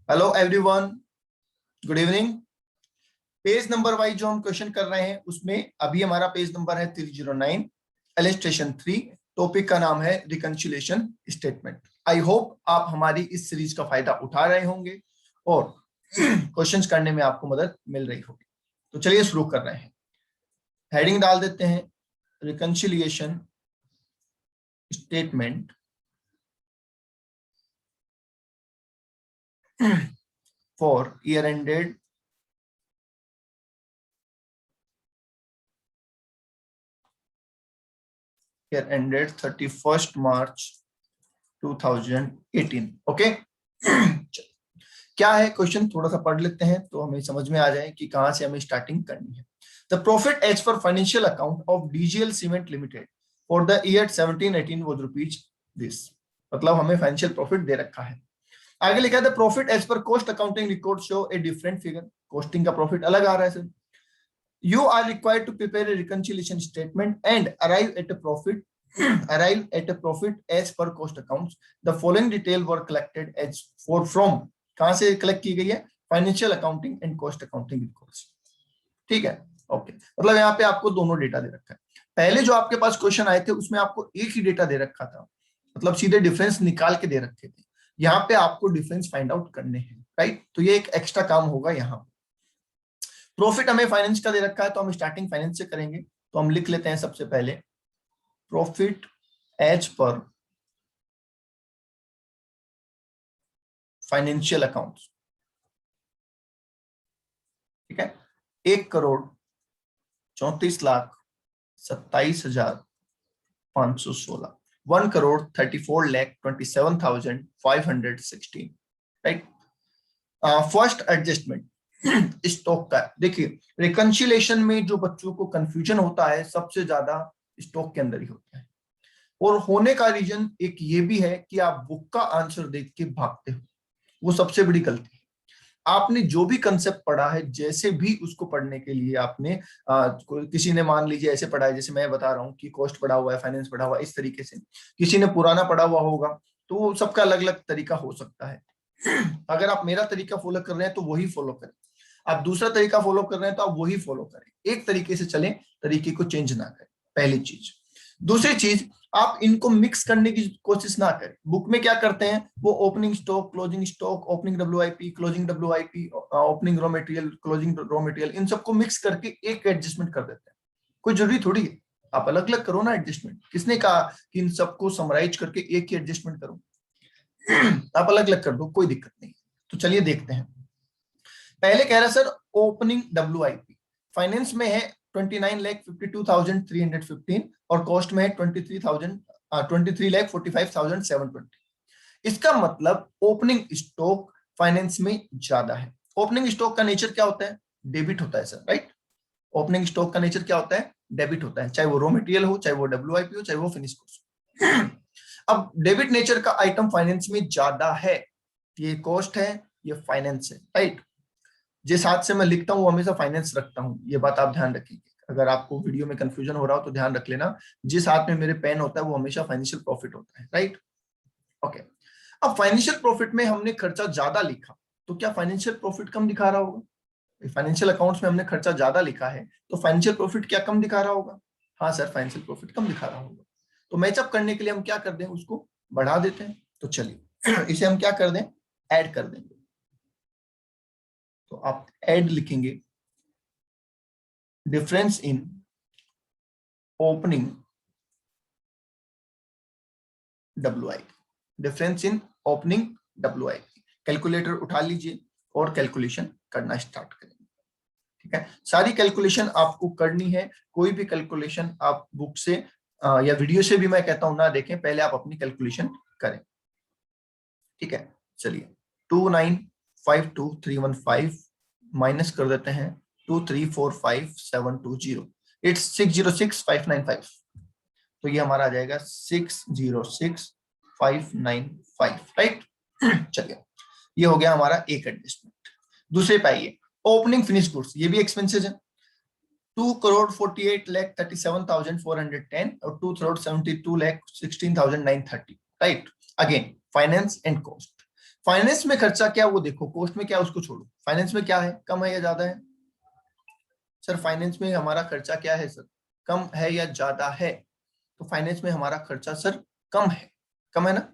Hello everyone, good evening. Page number wise जो हम question कर रहे हैं उसमें अभी हमारा पेज नंबर है 309, इलस्ट्रेशन 3। टॉपिक का नाम है रिकंसिलिएशन स्टेटमेंट। आई होप आप हमारी इस सीरीज का फायदा उठा रहे होंगे और क्वेश्चंस करने में आपको मदद मिल रही होगी। तो चलिए शुरू कर रहे हैं। हेडिंग डाल देते हैं reconciliation statement for year ended year ended 31st March 2018। Okay क्या है क्वेश्चन, थोड़ा सा पढ़ लेते हैं तो हमें समझ में आ जाए कि कहां से हमें स्टार्टिंग करनी है। The profit as per financial account of DGL cement limited for the year 17-18 was rupees this. मतलब हमें फाइनेंशियल प्रॉफिट दे रखा है। आगे लिखा है the profit as per cost accounting record show a different figure. Costing का प्रॉफिट अलग आ रहा है sir. You are required to prepare a reconciliation statement and arrive at a profit as per cost accounts. The following detail were collected as for from कहां से collect की गई है? Financial accounting and cost accounting records. ठीक है, okay. मतलब यहाँ पे आपको दोनों डेटा दे रखा है। पहले जो आपके पास क्वेश्चन आए थे उसमें आपको एक ही डेटा दे रखा था, मतलब सीधे डिफरेंस निकाल के दे रखे थे। यहाँ पे आपको डिफरेंस फाइंड आउट करने हैं, राइट? तो ये एक एक्स्ट्रा काम होगा यहाँ। प्रॉफिट हमें फाइनेंस का दे रखा है तो हम स्टार्टिंग फाइनेंस से करेंगे। तो हम लिख लेते हैं सबसे पहले profit as per financial accounts. ठीक है, 1,34,27,516, 1,34,27,516, राइट। फर्स्ट एडजस्टमेंट स्टॉक का। देखिए, रिकंसिलिएशन में जो बच्चों को कंफ्यूजन होता है सबसे ज्यादा स्टॉक के अंदर ही होता है, और होने का रीजन एक ये भी है कि आप बुक का आंसर देख के भागते हो। वो सबसे बड़ी गलती है। आपने जो भी कंसेप्ट पढ़ा है, जैसे भी उसको पढ़ने के लिए आपने किसी ने मान लीजिए ऐसे पढ़ा है, जैसे मैं बता रहा हूँ कि कॉस्ट पढ़ा हुआ है, फाइनेंस पढ़ा हुआ है, इस तरीके से। किसी ने पुराना पढ़ा हुआ होगा, तो सबका अलग अलग तरीका हो सकता है। अगर आप मेरा तरीका फॉलो कर रहे हैं तो वही फॉलो करें, आप दूसरा तरीका फॉलो कर रहे हैं तो आप वही फॉलो करें। एक तरीके से चलें, तरीके को चेंज ना करें, पहली चीज। दूसरी चीज, आप इनको मिक्स करने की कोशिश ना करें। बुक में क्या करते हैं, वो opening stock, closing stock, opening WIP, closing WIP, opening raw material, closing raw material, इन सबको मिक्स करके एक एडजस्टमेंट कर देते हैं। कोई जरूरी थोड़ी है आप अलग अलग करो ना एडजस्टमेंट। किसने कहा कि इन सबको समराइज करके एक ही एडजस्टमेंट करो? आप अलग अलग कर दो, कोई दिक्कत नहीं। तो चलिए देखते हैं। पहले कह रहा सर ओपनिंग डब्ल्यूआईपी फाइनेंस में है 29,52,315 और कॉस्ट में है 23,45,720। इसका मतलब ओपनिंग स्टॉक फाइनेंस में ज्यादा है। ओपनिंग स्टॉक का नेचर क्या होता है? डेबिट होता है सर, राइट? ओपनिंग स्टॉक का नेचर क्या होता है? डेबिट होता है, चाहे वो रॉ मटेरियल हो, चाहे वो डब्ल्यूआईपी हो, चाहे वो फिनिश गुड्स हो। अब डेबिट नेचर का आइटम फाइनेंस में ज्यादा है, ये कॉस्ट है, ये फाइनेंस है, राइट? जिस हाथ से मैं लिखता हूँ वो हमेशा फाइनेंस रखता हूँ, ये बात आप ध्यान रखिए। अगर आपको वीडियो में कंफ्यूजन हो रहा हो तो ध्यान रख लेना, जिस हाथ में मेरे पेन होता है वो हमेशा फाइनेंशियल प्रॉफिट होता है, राइट? ओके। अब फाइनेंशियल प्रॉफिट में हमने खर्चा ज्यादा लिखा, तो क्या फाइनेंशियल प्रॉफिट कम दिखा रहा होगा? फाइनेंशियल अकाउंट्स में हमने खर्चा ज्यादा लिखा है तो फाइनेंशियल प्रॉफिट क्या कम दिखा रहा होगा? हाँ सर, फाइनेंशियल प्रॉफिट कम दिखा रहा होगा। तो मैचअप करने के लिए हम क्या कर दें, उसको बढ़ा देते हैं। तो चलिए इसे हम क्या कर दें, ऐड कर देंगे। तो आप ऐड लिखेंगे, difference in opening WIP, difference in opening WIP. Calculator उठा लीजिए और कैलकुलेशन करना स्टार्ट करेंगे। ठीक है, सारी कैलकुलेशन आपको करनी है। कोई भी कैलकुलेशन आप बुक से या वीडियो से भी मैं कहता हूं ना देखें, पहले आप अपनी कैलकुलेशन करें। ठीक है, चलिए 2952,315 माइनस कर देते हैं 2345,720, इट्स 606,595। तो ये हमारा आ जाएगा 606,595, राइट? चलिए, ये हो गया हमारा एक एडजस्टमेंट। दूसरे पे आइए, ओपनिंग फिनिश गुड्स, ये भी एक्सपेंसेस है। 2,48,37,410 और 2,72,16,930, right? Again finance and cost. Finance में खर्चा क्या वो देखो, कॉस्ट में क्या उसको छोड़ो। फाइनेंस में क्या है, कम है या ज्यादा है? सर फाइनेंस में हमारा खर्चा क्या है सर, कम है या ज्यादा है? तो फाइनेंस में हमारा खर्चा सर कम है, कम है ना।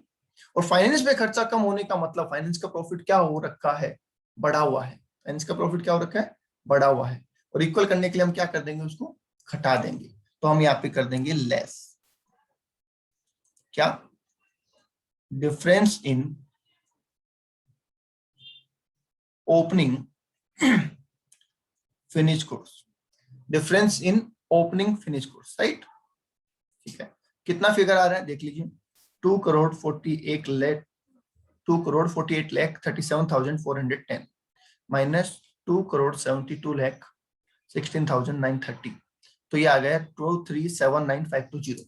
और फाइनेंस में खर्चा कम होने का मतलब फाइनेंस का प्रॉफिट क्या हो रखा है, बढ़ा हुआ है। फाइनेंस का प्रॉफिट क्या हो रखा है, बढ़ा हुआ है। और इक्वल करने के लिए हम क्या कर देंगे, उसको घटा देंगे। तो हम यहाँ पे कर देंगे लेस, क्या, difference in opening finish goods, difference in opening finish goods, right. ठीक है, कितना फिगर आ रहा है देख लीजिए, 2,48,00,000 2,48,37,410 माइनस 2,72,16,930, तो ये आ गया 2379520,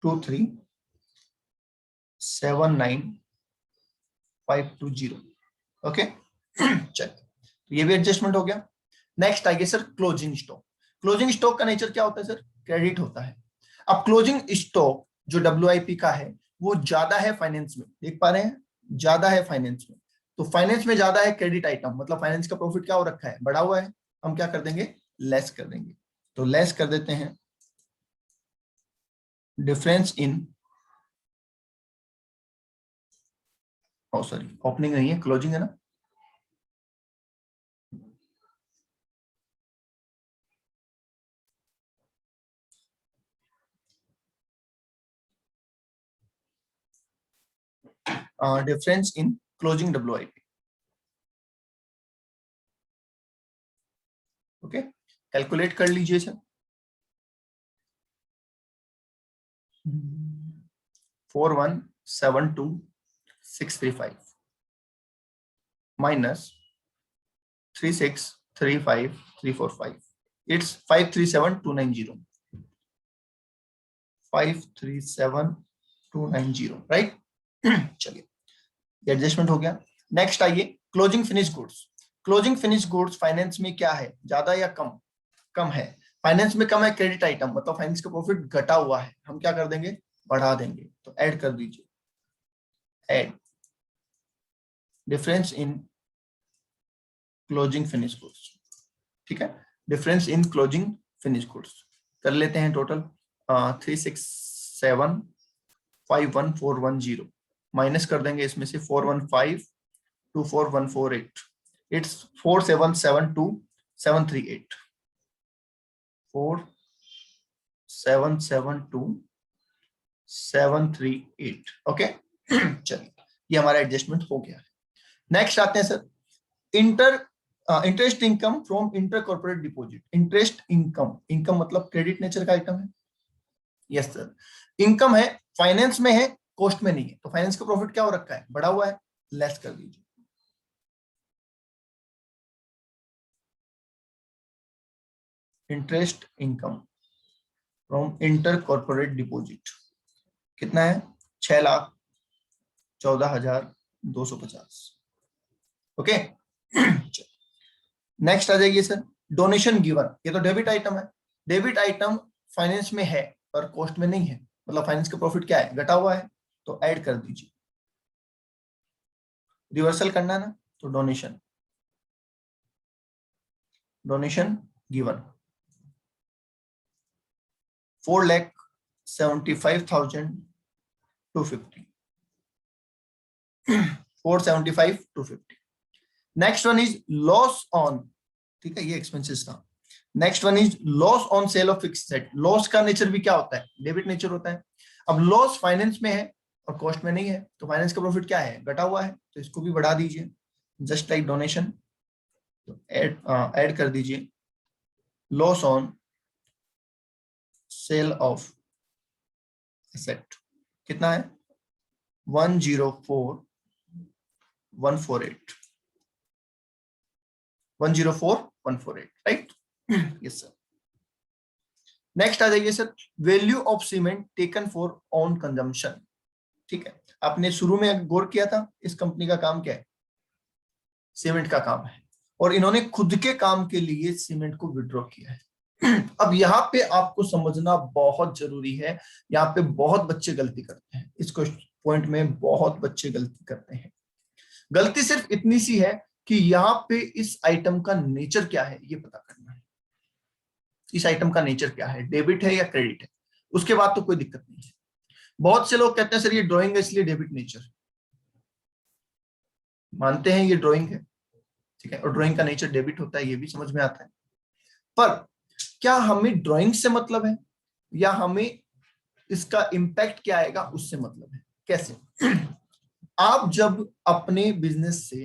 2379520। ओके चल, तो ये भी एडजस्टमेंट हो गया। नेक्स्ट आइए sir closing stock. Closing stock का नेचर क्या होता है सर, क्रेडिट होता है। अब क्लोजिंग स्टॉक जो WIP का है वो ज्यादा है फाइनेंस में, देख पा रहे हैं, ज्यादा है फाइनेंस में। तो फाइनेंस में ज्यादा है क्रेडिट आइटम, मतलब फाइनेंस का प्रॉफिट क्या हो रखा है, बढ़ा हुआ है। हम क्या कर देंगे, लेस कर देंगे। तो लेस कर देते हैं difference in, oh sorry opening नहीं है, क्लोजिंग है ना। Difference in closing WIP। Okay, calculate कर लीजिए सर। 4172635 minus 3635345, it's 537290, 537290, right. चलिए एडजस्टमेंट हो गया। नेक्स्ट आइए closing finish goods. Closing finish goods finance में क्या है, ज्यादा या कम, कम है। फाइनेंस में कम है क्रेडिट आइटम, मतलब फाइनेंस का प्रॉफिट घटा हुआ है। हम क्या कर देंगे, बढ़ा देंगे। तो ऐड कर दीजिए, add difference in closing finish goods. ठीक है, difference in closing finish goods कर लेते हैं टोटल 36751,410 माइनस कर देंगे इसमें से 41524,148, इट्स 4772738, 4772738। ओके चलिए, ये हमारा एडजस्टमेंट हो गया है। नेक्स्ट आते हैं sir interest income from inter corporate deposit. Interest income, income मतलब क्रेडिट नेचर का आइटम है। यस सर, इनकम है, फाइनेंस में है, कॉस्ट में नहीं है। तो फाइनेंस का प्रॉफिट क्या हो रखा है, बढ़ा हुआ है, लेस कर दीजिए। Interest income from inter corporate deposit कितना है, 6,14,250। ओके नेक्स्ट आ जाइए सर डोनेशन गिवन। ये तो डेबिट आइटम है, डेबिट आइटम फाइनेंस में है और कॉस्ट में नहीं है, मतलब फाइनेंस का प्रॉफिट क्या है, घटा हुआ है। तो ऐड कर दीजिए, रिवर्सल करना है ना, तो donation, donation given 4,75,250, 475,250। Next one is loss on, ठीक है ये एक्सपेंसेस था। Next one is loss on sale of fixed asset. Loss का नेचर भी क्या होता है, डेबिट नेचर होता है। अब लॉस फाइनेंस में है और कॉस्ट में नहीं है, तो फाइनेंस का प्रॉफिट क्या है, घटा हुआ है। तो इसको भी बढ़ा दीजिए, जस्ट लाइक डोनेशन। तो ऐड कर दीजिए loss on sale of asset कितना है, 104,148, 104,148, राइट। Yes sir. नेक्स्ट आ जाइए sir value of cement taken for own consumption. ठीक है, आपने शुरू में गौर किया था इस कंपनी का काम क्या है, सीमेंट का काम है, और इन्होंने खुद के काम के लिए सीमेंट को विड्रॉ किया है। अब यहाँ पे आपको समझना बहुत जरूरी है, यहाँ पे बहुत बच्चे गलती करते हैं। इसको पॉइंट में बहुत बच्चे गलती करते हैं। गलती सिर्फ इतनी सी है कि यहाँ पे इस आइटम का नेचर क्या है ये पता करना है। इस आइटम का नेचर क्या है, डेबिट है या क्रेडिट है, उसके बाद तो कोई दिक्कत नहीं है। बहुत से लोग कहते हैं सर ये ड्राइंग है इसलिए डेबिट नेचर, मानते हैं ये ड्राइंग है, ठीक है, और ड्राइंग का नेचर डेबिट होता है, ये भी समझ में आता है। पर क्या हमें ड्राइंग से मतलब है या हमें इसका इम्पैक्ट क्या आएगा उससे मतलब है? कैसे? आप जब अपने बिजनेस से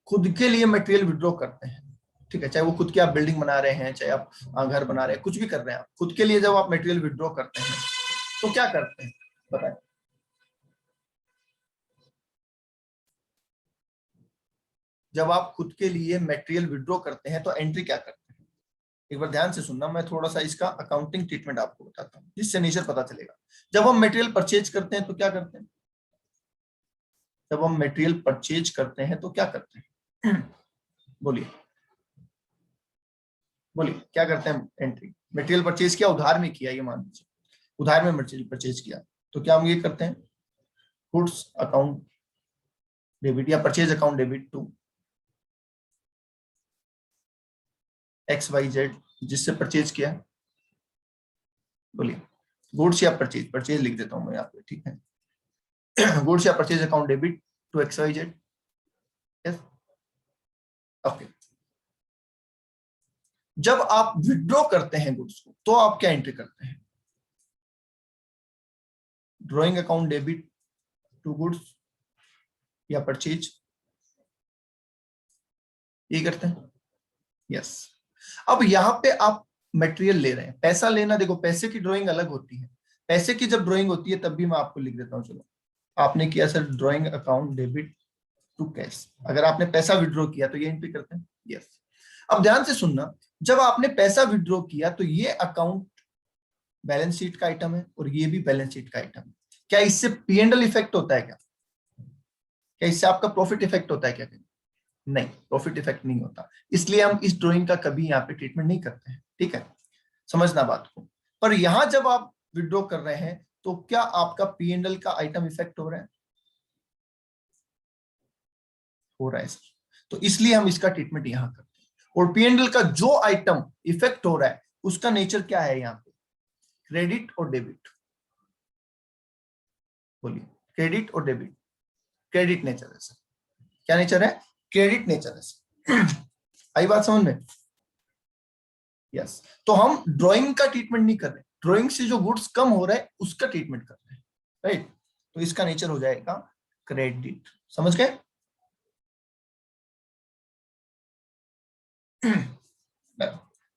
खुद के लिए मटेरियल विड्रॉ करते हैं, ठीक है, चाहे वो खुद की आप बिल्डिंग बना रहे हैं, चाहे आप घर बना रहे हैं, कुछ भी कर रहे हैं, आप खुद के लिए जब आप मटेरियल विड्रॉ करते हैं तो क्या करते हैं बताएं? जब आप खुद के लिए मटेरियल विड्रॉ करते हैं तो एंट्री क्या करते हैं? एक बार ध्यान से सुनना, मैं थोड़ा सा इसका अकाउंटिंग ट्रीटमेंट आपको बताता हूँ जिससे नेचर पता चलेगा। जब हम मटेरियल परचेज करते हैं तो क्या करते हैं? जब हम मटेरियल परचेज करते हैं तो क्या करते हैं? बोलिए बोलिए, क्या करते हैं? एंट्री, मटेरियल परचेज किया, उधार में किया, ये मान लीजिए उधार में मटेरियल परचेज किया, तो क्या हम ये करते हैं? गुड्स अकाउंट डेबिट या purchase account debit to XYZ जिससे परचेज किया। बोलिए, गुड्स या परचेज? परचेज लिख देता हूं मैं यहाँ पे, ठीक है। गुड्स या purchase account debit to XYZ। Yes, okay. जब आप विड्रॉ करते हैं गुड्स को तो आप क्या एंट्री करते हैं? Drawing account debit to goods या परचेज, ये करते हैं। यस, अब यहां पे आप मटेरियल ले रहे हैं, पैसा लेना, देखो पैसे की ड्राइंग अलग होती है। पैसे की जब ड्राइंग होती है तब भी मैं आपको लिख देता हूं, चलो आपने किया sir drawing account debit to cash, अगर आपने पैसा विड्रॉ किया तो ये एंट्री करते हैं। यस, अब ध्यान से सुनना, जब आपने पैसा विड्रॉ किया तो ये अकाउंट बैलेंस शीट का आइटम है और ये भी बैलेंस शीट का आइटम है। क्या इससे P&L इफेक्ट होता है? क्या इससे आपका प्रॉफिट इफेक्ट होता है? क्या नहीं, प्रॉफिट इफेक्ट नहीं होता, इसलिए हम इस ड्राइंग का कभी यहाँ पे ट्रीटमेंट नहीं करते हैं, ठीक है, समझना बात को। पर यहां जब आप विड्रॉ कर रहे हैं तो क्या आपका P&L का आइटम इफेक्ट हो रहा है? हो रहा है सर, तो इसलिए हम इसका ट्रीटमेंट यहां करते हैं। और P&L का जो आइटम इफेक्ट हो रहा है उसका नेचर क्या है यहाँ पे? क्रेडिट और डेबिट। बोलिए, क्रेडिट और डेबिट। क्रेडिट नेचर है सर। क्या नेचर है? क्रेडिट नेचर है सर। आई बात समझ में? यस, तो हम ड्राइंग का ट्रीटमेंट नहीं कर रहे, ड्राइंग से जो गुड्स कम हो रहा है उसका ट्रीटमेंट कर रहे हैं, राइट? तो इसका नेचर हो जाएगा क्रेडिट। समझ गए?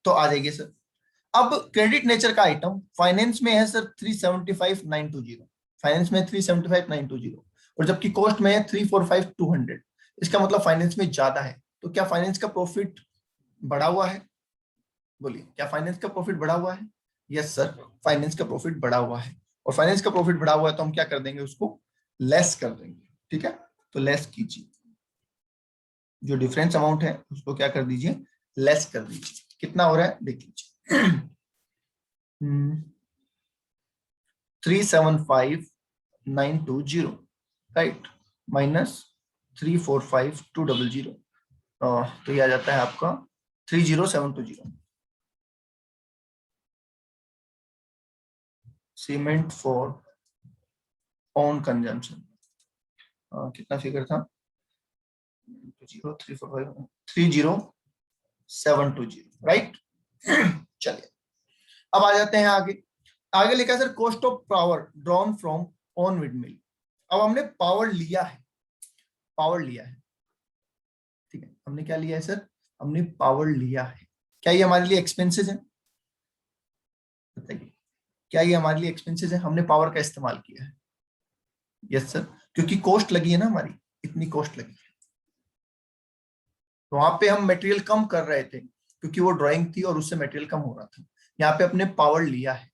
तो आ जाइए सर, अब क्रेडिट नेचर का आइटम फाइनेंस में है सर 375,920, फाइनेंस में 375,920 और जबकि कॉस्ट में है 345,200। इसका मतलब फाइनेंस में ज्यादा है, तो क्या फाइनेंस का प्रॉफिट बढ़ा हुआ है? बोलिए, क्या फाइनेंस का प्रॉफिट बढ़ा हुआ है? यस सर, फाइनेंस का प्रॉफिट बढ़ा हुआ है, और फाइनेंस का प्रॉफिट बढ़ा हुआ है तो हम क्या कर देंगे? उसको लेस कर देंगे, ठीक है। तो लेस कीजिए, जो डिफरेंस अमाउंट है उसको क्या कर दीजिए? लेस कर दीजिए। कितना हो रहा है देख लीजिए। 375,920, राइट, माइनस 345,200, तो ये आ जाता है आपका 30,720। सीमेंट फॉर ओन कंजम्पशन कितना फिगर था? 30,720, राइट। चलिए, अब आ जाते हैं आगे। आगे लिखा है sir cost of power drawn from on windmill. अब हमने पावर लिया है, पावर लिया है, ठीक है, हमने क्या लिया है सर? हमने पावर लिया है। क्या ये हमारे लिए एक्सपेंसेस है? बताइए, क्या ये हमारे लिए एक्सपेंसेस है? हमने पावर का इस्तेमाल किया है। यस सर, क्योंकि कॉस्ट लगी है ना हमारी, इतनी कॉस्ट लगी है, तो वहां पे हम मटेरियल कम कर रहे थे क्योंकि वो ड्राइंग थी और उससे मटेरियल कम हो रहा था। यहाँ पे अपने पावर लिया है,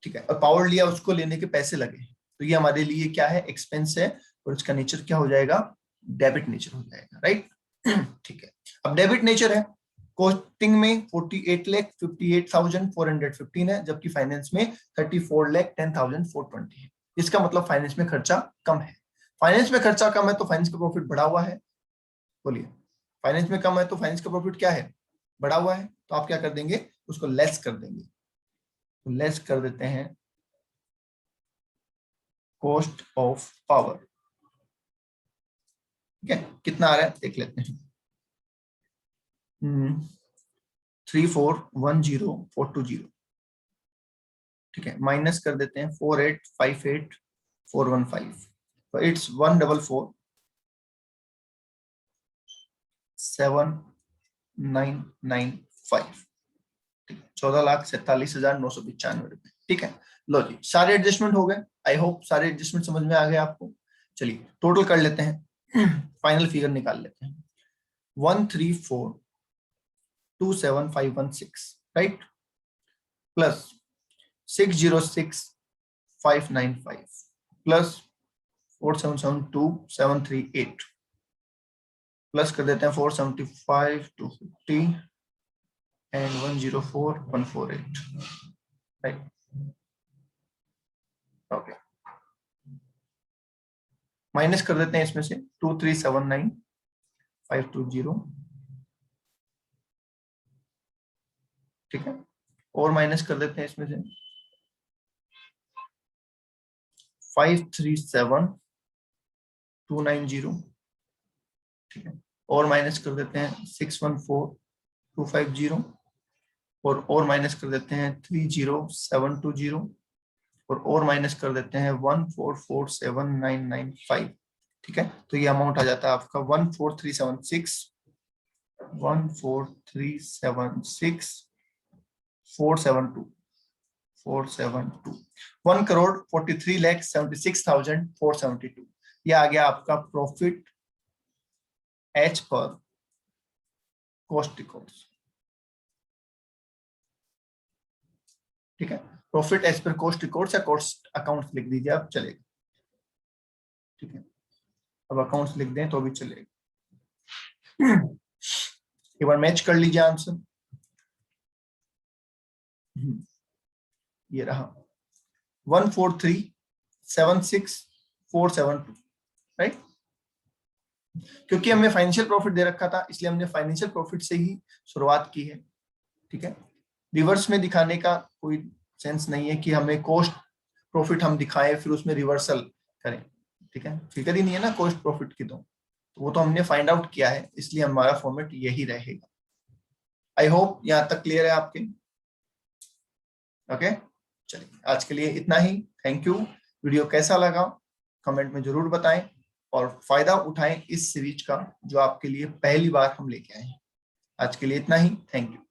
ठीक है, और पावर लिया, उसको लेने के पैसे लगे, तो ये हमारे लिए क्या है? एक्सपेंस है, और इसका नेचर क्या हो जाएगा? डेबिट नेचर हो जाएगा, राइट। ठीक है, अब डेबिट नेचर है, कॉस्टिंग में 48,58,415 है, जबकि फाइनेंस में 34,10,420 है। इसका मतलब फाइनेंस में खर्चा कम है। फाइनेंस में खर्चा कम है तो फाइनेंस का प्रॉफिट बढ़ा हुआ है। बोलिए, फाइनेंस में कम है तो फाइनेंस का प्रॉफिट क्या है, बढ़ा हुआ है। तो आप क्या कर देंगे, उसको लेस कर देंगे। तो लेस कर देते हैं कॉस्ट ऑफ पावर। ठीक है, कितना आ रहा है देख लेते हैं। 3410420। ठीक है, माइनस कर देते हैं 4858415। तो इट्स 1447995। 14,47,995 रुपए। ठीक है, लो जी, सारे एडजस्टमेंट हो गए। आई होप सारे एडजस्टमेंट समझ में आ गए आपको। चलिए टोटल कर लेते हैं, फाइनल फिगर निकाल लेते हैं। 134,27516, राइट, प्लस 606,595 प्लस 4772738 प्लस कर देते हैं 475,250 एंड 104,148, राइट। ओके, माइनस कर देते हैं इसमें से 2379,520। ठीक है, और माइनस कर देते हैं इसमें से 537,290। ठीक है, और माइनस कर देते हैं 614,250 और माइनस कर देते हैं 30720 और माइनस कर देते हैं 1447995। ठीक है, तो ये अमाउंट आ जाता है आपका 14376 472 1,43,76,472। ये आ गया आपका profit as per cost records. ठीक है, profit as per cost records या कॉस्ट अकाउंट्स लिख दीजिए आप, चलेगा। ठीक है, अब अकाउंट्स लिख दें तो भी चलेगा। एक बार मैच कर लीजिए आंसर। ये रहा 143,76,472, राइट। क्योंकि हमें फाइनेंशियल प्रॉफिट दे रखा था इसलिए हमने फाइनेंशियल प्रॉफिट से ही शुरुआत की है। ठीक है, रिवर्स में दिखाने का कोई सेंस नहीं है कि हमें कॉस्ट प्रॉफिट हम दिखाएं फिर उसमें रिवर्सल करें। ठीक है, फिगर ही नहीं है ना कॉस्ट प्रॉफिट की, तो वो तो हमने फाइंड आउट किया है, इसलिए हमारा फॉर्मेट यही रहेगा। आई होप यहां तक क्लियर है आपके। ओके, चलिए आज के लिए इतना ही। Thank you. वीडियो कैसा लगा कमेंट में जरूर बताएं और फायदा उठाएं इस सीरीज का जो आपके लिए पहली बार हम लेके आए हैं। आज के लिए इतना ही, थैंक यू।